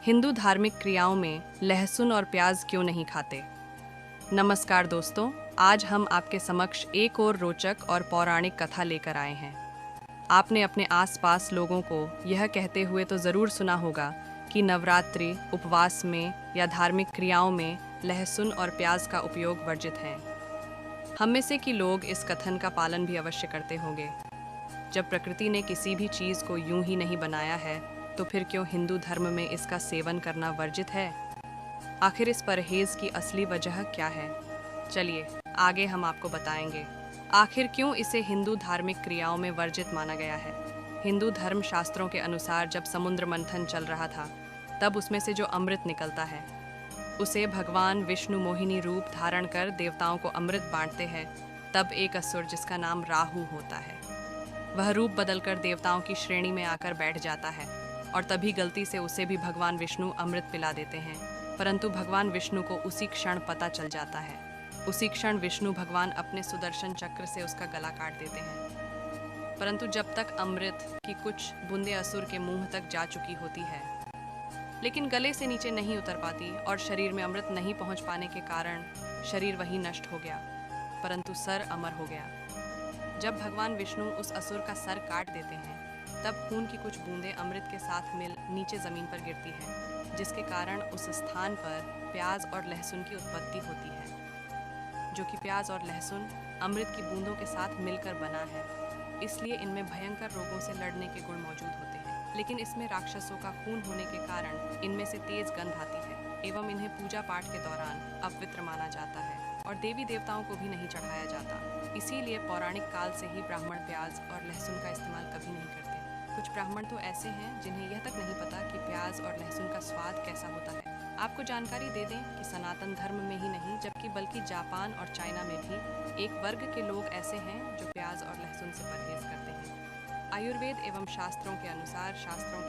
हिंदू धार्मिक क्रियाओं में लहसुन और प्याज क्यों नहीं खाते? नमस्कार दोस्तों, आज हम आपके समक्ष एक और रोचक और पौराणिक कथा लेकर आए हैं। आपने अपने आसपास लोगों को यह कहते हुए तो ज़रूर सुना होगा कि नवरात्रि, उपवास में या धार्मिक क्रियाओं में लहसुन और प्याज का उपयोग वर्जित है। हम में से कि लोग इस कथन का पालन भी अवश्य करते होंगे। जब प्रकृति ने किसी भी चीज़ को यूं ही नहीं बनाया है, तो फिर क्यों हिंदू धर्म में इसका सेवन करना वर्जित है? आखिर इस परहेज की असली वजह क्या है? चलिए आगे हम आपको बताएंगे। आखिर क्यों इसे हिंदू धार्मिक क्रियाओं में वर्जित माना गया है? हिंदू धर्म शास्त्रों के अनुसार जब समुद्र मंथन चल रहा था, तब उसमें से जो अमृत निकलता है, उसे भगवान विष्णु मोहिनी रूप धारण कर देवताओं को अमृत बांटते हैं। तब एक असुर जिसका नाम राहु होता है, वह रूप बदलकर देवताओं की श्रेणी में आकर बैठ जाता है और तभी गलती से उसे भी भगवान विष्णु अमृत पिला देते हैं। परंतु भगवान विष्णु को उसी क्षण पता चल जाता है। उसी क्षण विष्णु भगवान अपने सुदर्शन चक्र से उसका गला काट देते हैं। परंतु जब तक अमृत की कुछ बूंदें असुर के मुंह तक जा चुकी होती है, लेकिन गले से नीचे नहीं उतर पाती और शरीर में अमृत नहीं पहुंच पाने के कारण शरीर वहीं नष्ट हो गया, परंतु सर अमर हो गया। जब भगवान विष्णु उस असुर का सर काट देते हैं, तब खून की कुछ बूंदें अमृत के साथ मिल नीचे जमीन पर गिरती है, जिसके कारण उस स्थान पर प्याज और लहसुन की उत्पत्ति होती है, जो कि प्याज और लहसुन अमृत की बूंदों के साथ मिलकर बना है। इसलिए इनमें भयंकर रोगों से लड़ने के गुण मौजूद होते हैं, लेकिन इसमें राक्षसों का खून होने के कारण इनमें से तेज गंध आती है एवं इन्हें पूजा पाठ के दौरान अपवित्र माना जाता है और देवी देवताओं को भी नहीं चढ़ाया जाता। इसीलिए पौराणिक काल से ही ब्राह्मण प्याज और लहसुन का इस्तेमाल कभी नहीं करते। कुछ ब्राह्मण तो ऐसे हैं जिन्हें यह तक नहीं पता कि प्याज और लहसुन का स्वाद कैसा होता है। आपको जानकारी दे दें कि सनातन धर्म में ही नहीं, जबकि बल्कि जापान और चाइना में भी एक वर्ग के लोग ऐसे हैं जो प्याज और लहसुन से परहेज करते हैं। आयुर्वेद एवं शास्त्रों के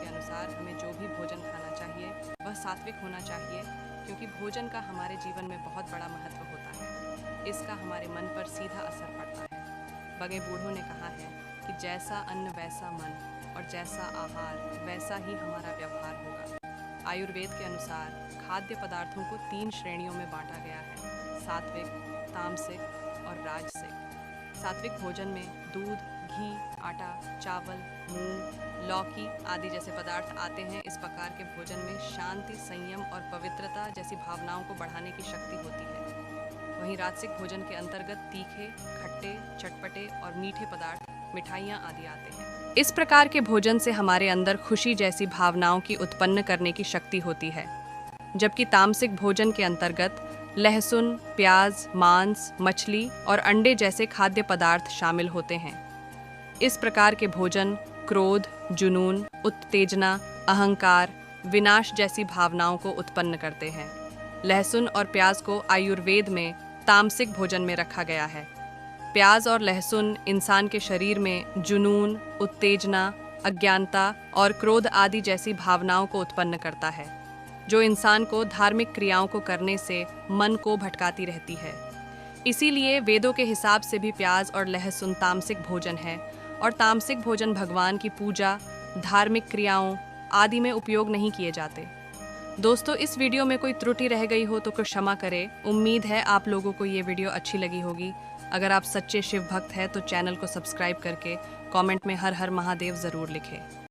अनुसार हमें जो भी भोजन खाना चाहिए वह सात्विक होना चाहिए, क्योंकि भोजन का हमारे जीवन में बहुत बड़ा महत्व होता है। इसका हमारे मन पर सीधा असर पड़ता है। बड़े बूढ़ों ने कहा है कि जैसा अन्न वैसा मन, और जैसा आहार वैसा ही हमारा व्यवहार होगा। आयुर्वेद के अनुसार खाद्य पदार्थों को 3 श्रेणियों में बांटा गया है: सात्विक, तामसिक और राजसिक। सात्विक भोजन में दूध, घी, आटा, चावल, मूंग, लौकी आदि जैसे पदार्थ आते हैं। इस प्रकार के भोजन में शांति, संयम और पवित्रता जैसी भावनाओं को बढ़ाने की शक्ति होती है। वहीं राजसिक भोजन के अंतर्गत तीखे, खट्टे, चटपटे और मीठे पदार्थ, मिठाइयाँ आदि आते हैं। इस प्रकार के भोजन से हमारे अंदर खुशी जैसी भावनाओं की उत्पन्न करने की शक्ति होती है, जबकि तामसिक भोजन के अंतर्गत लहसुन, प्याज, मांस, मछली और अंडे जैसे खाद्य पदार्थ शामिल होते हैं। इस प्रकार के भोजन क्रोध, जुनून, उत्तेजना, अहंकार, विनाश जैसी भावनाओं को उत्पन्न करते हैं। लहसुन और प्याज को आयुर्वेद में तामसिक भोजन में रखा गया है। प्याज और लहसुन इंसान के शरीर में जुनून, उत्तेजना, अज्ञानता और क्रोध आदि जैसी भावनाओं को उत्पन्न करता है, जो इंसान को धार्मिक क्रियाओं को करने से मन को भटकाती रहती है। इसीलिए वेदों के हिसाब से भी प्याज और लहसुन तामसिक भोजन है और तामसिक भोजन भगवान की पूजा, धार्मिक क्रियाओं आदि में उपयोग नहीं किए जाते। दोस्तों, इस वीडियो में कोई त्रुटि रह गई हो तो क्षमा करें। उम्मीद है आप लोगों को ये वीडियो अच्छी लगी होगी। अगर आप सच्चे शिव भक्त हैं तो चैनल को सब्सक्राइब करके कमेंट में हर हर महादेव ज़रूर लिखें।